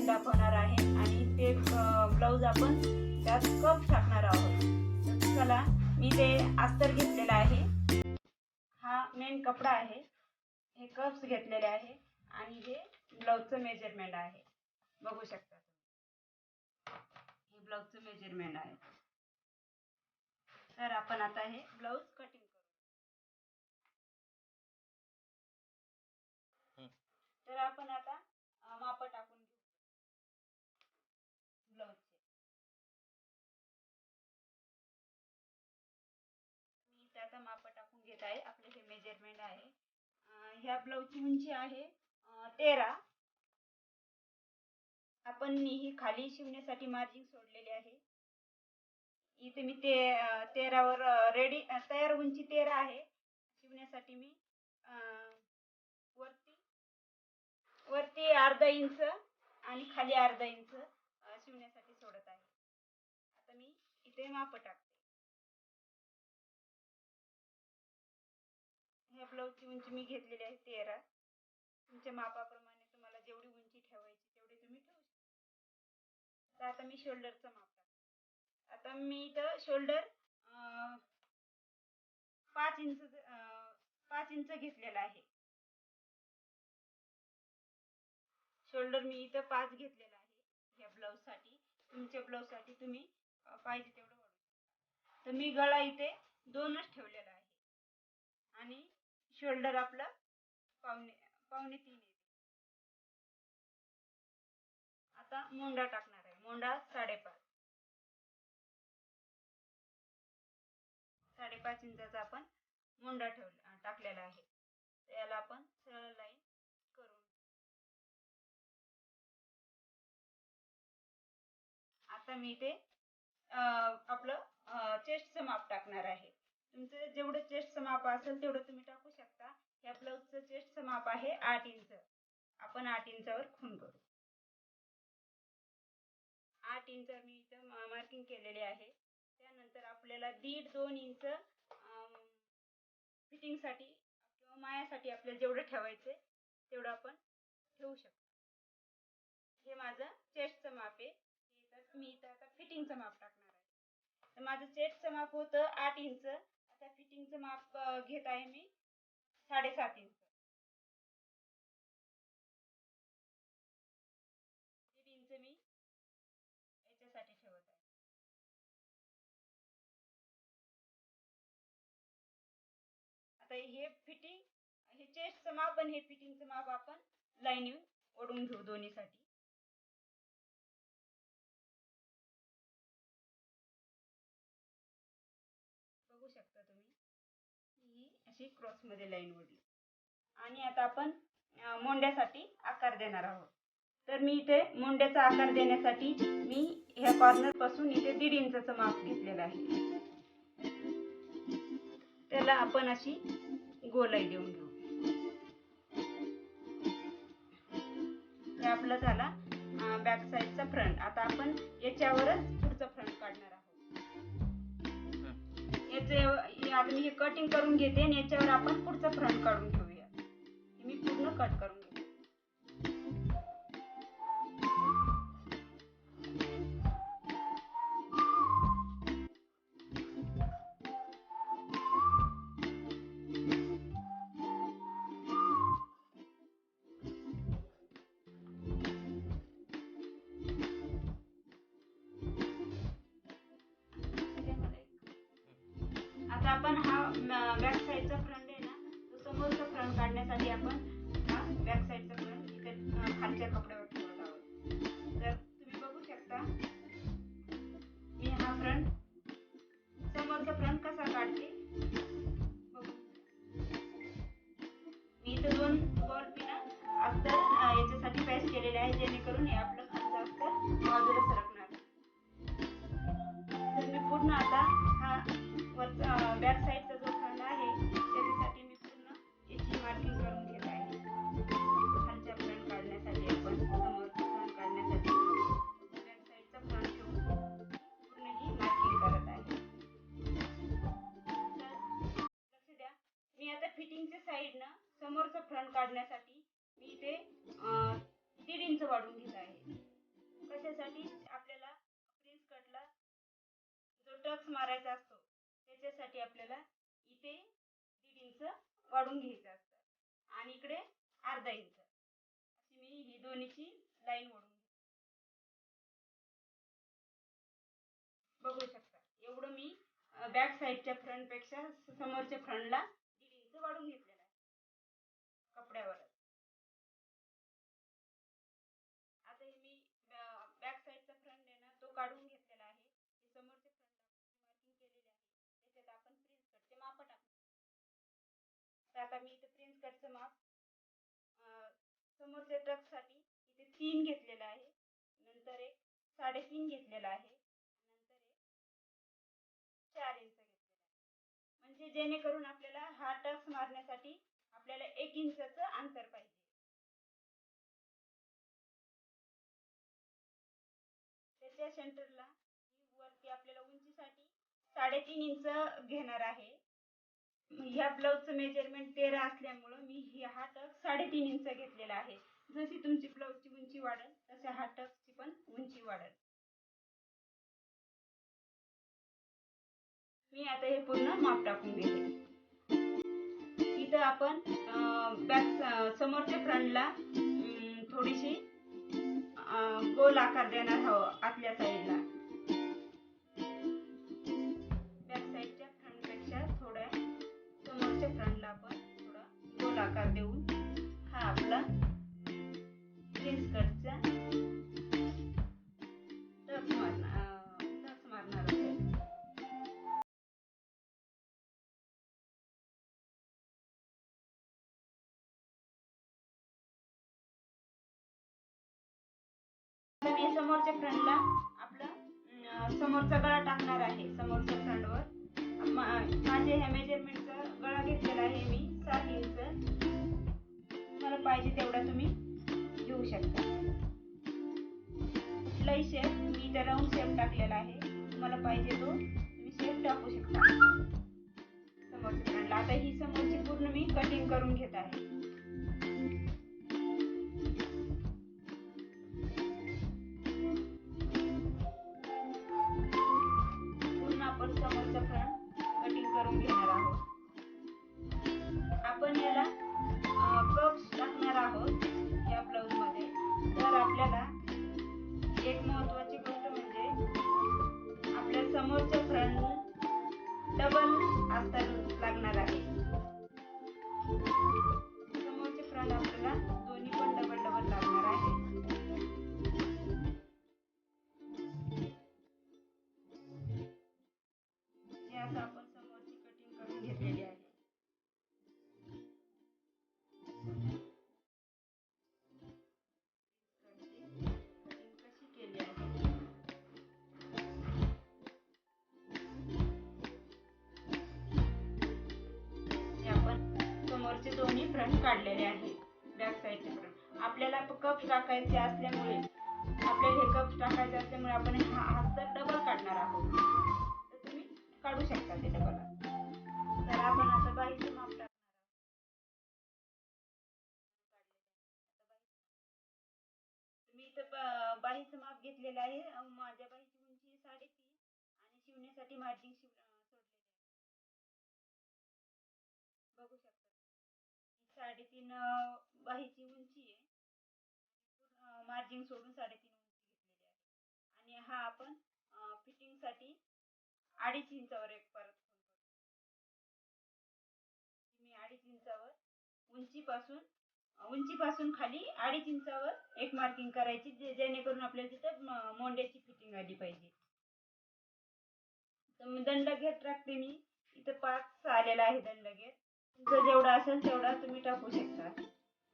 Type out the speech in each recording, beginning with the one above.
Fitting दाखवणार आहे आणि ते ब्लाऊज आपण त्यात कप टाकणार आहोत. तर चला, मी ते अस्तर घेतलेला आहे, हा मेन कपडा आहे, हे कप्स घेतलेले आहे आणि हे ब्लाऊजचं मेजरमेंट आहे. बघू शकता हे ब्लाऊजचं मेजरमेंट आहे. तर आपण आता हे ब्लाऊज कटिंग करू. तर आपण आता माप टाकून घेऊ ब्लाऊजचे. मी इथे आता माप टाकून घेत आहे. आपले हे मेजरमेंट आहे. ह्या ब्लाऊजची उंची आहे 13. आपण ही खाली शिवण्यासाठी मार्जिन सोडलेली आहे. इथे मी ते 13 वर रेडी तयार उंची 13 आहे. शिवण्यासाठी मी वरती अर्धा इंच आणि खाली अर्धा इंच शिवण्यासाठी सोडत आहे. आता मी इथे माप टाकते. ह्या ब्लाऊजची उंची मी घेतलेली आहे 13. तुमच्या मापाप्रमाणे तुम्हाला जेवढी उंची ठेवायची तेवढी तुम्ही ठेवू शकता. तर आता मी शोल्डरचं माप टाकते. आता मी इथं शोल्डर 5 इंच घेतलेला आहे. शोल्डर मी इथं 5 घेतलेला आहे ह्या ब्लाऊजसाठी. तुमच्या ब्लाऊजसाठी तुम्ही पाहिजे तेवढं वाढवू. तर मी गळा इथे 2च ठेवलेला आहे आणि शोल्डर आपलं पावणे 3 येते. आता मोंडा टाकणार आहे. मोंडा 5.5 इंचाचा आपण मोंडा टाकलेला आहे. याला आपण सरळ लाईन करून आता मी ते आपलं चेस्टचं माप टाकणार आहे. तुमचं जेवढं चेस्टचं माप असेल तेवढं तुम्ही टाकू शकता. या ब्लाऊजचं चेस्टचं माप आहे 8 इंच. आपण 8 इंचावर खूण करू. 8 इंचावर मी इथं मार्किंग केलेली आहे. त्यानंतर आपल्याला 1.5-2 इंच फिटिंगसाठी किंवा मायासाठी आपल्याला जेवढं ठेवायचं तेवढं आपण ठेवू शकतो. हे माझं चेस्टचं माप आहे. मी इथं आता फिटिंगचं माप टाकणार आहे. तर माझं चेस्टचं माप होतं 8 इंच. आता फिटिंगचं माप घेत आहे मी 7.5 इंच. 1.5 इंच मी याच्यासाठी ठेवत आहे. आता हे चेस्टचं माप आणि हे फिटिंगचं माप आपण लाईन ओढून घेऊ दोन्हीसाठी. बघू शकता तुम्ही ही अशी क्रॉस मध्ये लाईन ओढली. आणि आता आपण मोंड्यासाठी आकार देणार आहोत. तर मी इथे मोंड्याचा आकार देण्यासाठी मी ह्या कॉर्नर पासून इथे 1.5 इंचाचं माप घेतलेलं आहे. त्याला आपण अशी गोलाई देऊन घेऊ. हे आपलं झाला बॅक साईडचा फ्रंट. आता आपण याच्यावरच पुढचा फ्रंट काढणार आहोत. आता मी हे कटिंग करून घेते आणि याच्यावर आपण पुढचा फ्रंट काढून घेऊया. मी पूर्ण कट करून घेते. आता आपण हा बॅक साईडचा फ्रंट आहे ना, तो समोरचा फ्रंट काढण्यासाठी आपण हा बॅक साईडचा फ्रंट इथे खालच्या कपड्यावर ठेवत आहोत. तर तुम्ही बघू शकता मी हा फ्रंट समोरचा फ्रंट कसा काढते बघू. मी इथे 2 बॉल पिन अस्तर याच्यासाठी पॅच केलेले आहे, जेणेकरून हे आपलं खालचं अस्तर बाजूला सरकणार. तर मी पूर्ण आता हा वरचा बॅक साईडचा जो फ्रंट आहे त्याच्यासाठी मी पूर्ण याची मार्किंग करून घेत आहे. खालचा फ्रंट काढण्यासाठी आपण समोरचा फ्रंट काढण्यासाठी बॅक साईडचा फ्रंट घेऊन पूर्ण ही मार्किंग करत आहे. तर लक्ष द्या, मी आता फिटिंगच्या साईडनं समोरचा फ्रंट काढण्यासाठी मी इथे 1.5 इंच वाढवून घेत आहे. त्यासाठी आपल्याला प्रिन्स कटला जो टक्स मारायचा असतो त्याच्यासाठी आपल्याला इथे 1.5 इंच वाढून घ्यायचं असतं आणि इकडे अर्धा इंच अशी मी ही दोन्हीची लाईन ओढून बघू शकता. एवढं मी बॅक साईडच्या फ्रंट पेक्षा समोरच्या फ्रंटला 1.5 इंच वाढून घेतलेला आहे कपड्यावर. आता हे मी बॅक साईडचा फ्रंट आहे ना तो काढून घेतलेला आहे. हे समोरचे फ्रंट मार्किंग केलेले आहे. त्याच्यात आपण प्रिन्स कटचे माप टाकणार. तर आता मी इथे प्रिन्स कटचं माप समोरच्या टक्स साठी इथे 3 घेतलेला आहे, नंतर एक 3.5 घेतलेला आहे, नंतर एक 4 इंच घेतलेला आहे. म्हणजे जेणेकरून आपल्याला हा टक्स मारण्यासाठी आपल्याला 1 इंचचं अंतर पाहिजे. त्याच्या सेंटरला वरती आपल्याला उंचीसाठी 3.5 इंच घेणार आहे. ह्या ब्लाऊजचं मेजरमेंट 13 असल्यामुळं मी हा टक्स 3.5 इंच घेतलेला आहे. जशी तुमची ब्लाऊजची उंची वाढेल तसे हा टक्सची पण उंची वाढेल. मी आता हे पूर्ण माप टाकून घेते. इथं आपण बॅक समोरच्या फ्रंटला थोडीशी गोल आकार देणार आहोत आतल्या साईडला. बॅक साईडच्या फ्रंट पेक्षा थोड्या समोरच्या फ्रंटला आपण थोडा गोल आकार देऊन हा आपला प्रिन्स कटचा टक्स मारणार आहे. मी समोरच्या फ्रंटला आपला समोरचा गळा टाकणार आहे. समोरच्या फ्रंटवर माझे ह्या मेजरमेंटचा गळा घेतलेला आहे मी 7 इंच. तुम्हाला पाहिजे तेवढा तुम्ही घेऊ शकता. कुठलाही शेप मी इथे राऊंड शेप टाकलेला आहे. तुम्हाला पाहिजे तो तुम्ही शेप टाकू शकता समोरच्या फ्रंटला. आता ही समोरची पूर्ण मी कटिंग करून घेत आहे. आपण समोरचा फ्रंट कटिंग करून घेणार आहोत. आपण याला कप्स टाकणार आहोत या ब्लाऊज मध्ये. तर आपल्याला एक महत्त्वाची गोष्ट म्हणजे आपल्या समोरच्या फ्रंट डबल अस्तर लागणार आहे. समोरचे फ्रंट आपल्याला दोन्ही पण डबल लागणार आहे. आपण समोरची कटिंग करून घेतलेली आहे. कटिंग कशी केली आहे आपण समोरचे दोन्ही फ्रंट काढलेले आहेत. बॅक साईडचे फ्रंट आपल्याला कप टाकायचे असल्यामुळे आपण हा अस्तर डबल काढणार आहोत. तर तुम्ही काढू शकता ते डबल. तर आपण आता बाहीचं माप टाकणार आहोत. मी इथं बाहीचं माप घेतलेलं आहे. माझ्या बाहीची उंची 3.5 आणि शिवण्यासाठी मार्जिन सोडलेले आहे. बघू शकता 3.5 बाहीची उंची आहे. मार्जिन सोडून 3.5 उंची घेतलेली आहे. आणि हा आपण फिटिंग साठी 2.5 इंचावर एक परत मी 2.5 इंचावर उंचीपासून खाली 2.5 इंचावर एक मार्किंग करायची, जेणेकरून आपल्याला तिथे मोंड्याची फिटिंग आली पाहिजे. तर मी दंडघेर टाकते. मी इथं 5 आलेला आहे दंडघेर. तुमचं जेवढा असेल तेवढा तुम्ही टाकू शकता.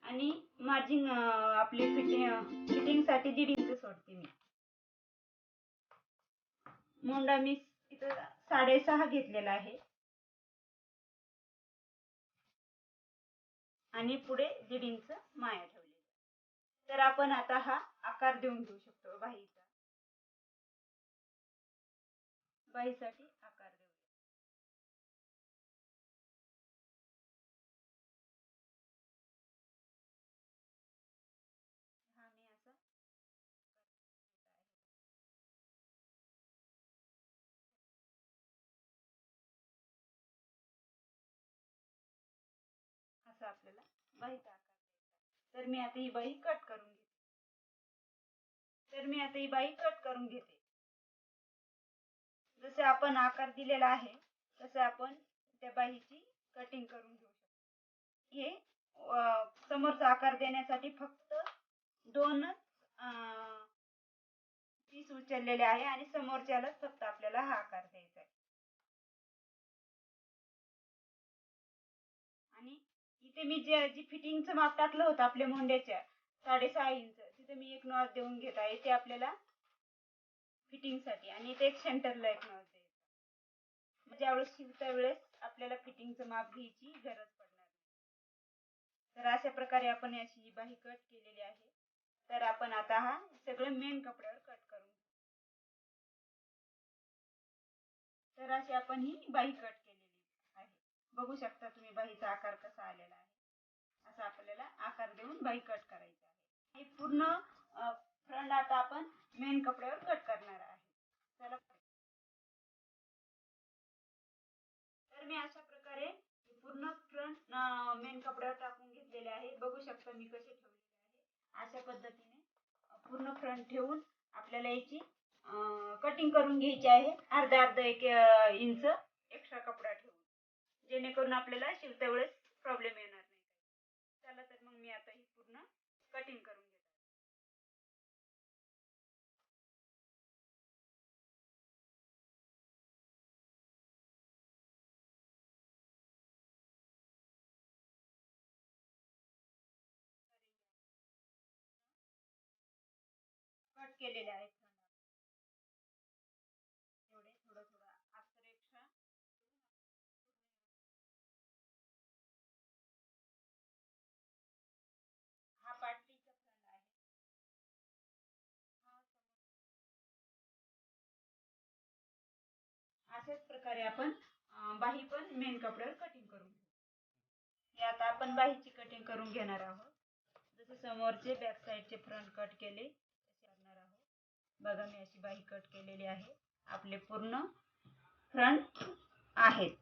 आणि मार्जिन आपले फिटिंग साठी 1.5 इंच सोडते मी. मोंडा मी इथं 6.5 घेतलेला आहे आणि पुढे 1.5 इंच माया ठेवली. तर आपण आता हा आकार देऊन घेऊ शकतो बाहीचा. बाहीसाठी आकार देऊ. हा मी असा आपल्याला बाहीचा आकार द्यायचा. तर मी आता ही बाही कट करून घेते. जसे आपण आकार दिलेला आहे तसे आपण त्या बाहीची कटिंग करून घेऊ शकतो. हे समोरचा आकार देण्यासाठी फक्त 2 पीस उचललेले आहे आणि समोरच्यालाच फक्त आपल्याला हा आकार द्यायचा आहे. आणि इथे मी जी फिटिंगचं माप टाकलं होतं आपल्या मोंड्याच्या 6.5 इंच, तिथे मी एक नॉच देऊन घेत आहे. ते आपल्याला फिटिंग साठी आणि इथे एक सेंटरला एक नॉच द्यायचा. ज्यावेळेस शिवता वेळेस आपल्याला फिटिंगचं माप घ्यायची गरज पडणार नाही. तर अशा प्रकारे आपण याची बाही कट केलेली आहे. तर आपण आता हा सगळं मेन कपड्यावर कट करून घेऊ. तर अशी आपण ही बाही कट केलेली आहे. बघू शकता तुम्ही बाहीचा आकार कसा आलेला आहे. असा आपल्याला आकार देऊन बाही कट करायची आहे. हे पूर्ण फ्रंट आता आपण मेन कपड्यावर कट करणार आहे. चला, तर मी अशा प्रकारे पूर्ण फ्रंट मेन कपड्यावर टाकून घेतलेले आहे. बघू शकता मी कसे ठेवलेले आहे. अशा पद्धतीने पूर्ण फ्रंट ठेवून आपल्याला याची कटिंग करून घ्यायची आहे. अर्धा 1 इंच एक्स्ट्रा कपडा ठेवून, जेणेकरून आपल्याला शिवता वेळेस प्रॉब्लेम येणार नाही. चला, तर मग मी आता ही पूर्ण कटिंग करून घेते. कट केलेले आहेत एवढे थोडं अस्तर एक्स्ट्रा. हा पाटलीचा फ्रंट आहे. अशाच प्रकारे आपण बाही पण मेन कपड्यावर कटिंग करून घेऊ. आता आपण बाहीची कटिंग करून घेणार आहोत. जसे समोरचे बॅक साईडचे फ्रंट कट केले तसे करणार आहोत. बघा, मी अशी बाही कट केलेली आहे. आपले पूर्ण फ्रंट आहेत.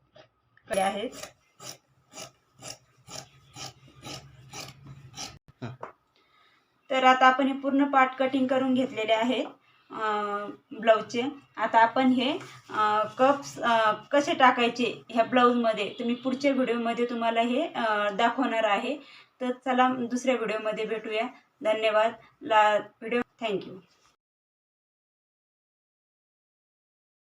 तर आता आपण हे पूर्ण पार्ट कटिंग करून घेतलेले आहेत ब्लाऊजचे. आता आपण हे कप्स कसे टाकायचे ह्या ब्लाऊजमध्ये तुम्ही पुढच्या व्हिडिओमध्ये तुम्हाला हे दाखवणार आहे. तर चला दुसऱ्या व्हिडिओमध्ये भेटूया. धन्यवाद. Video thank you.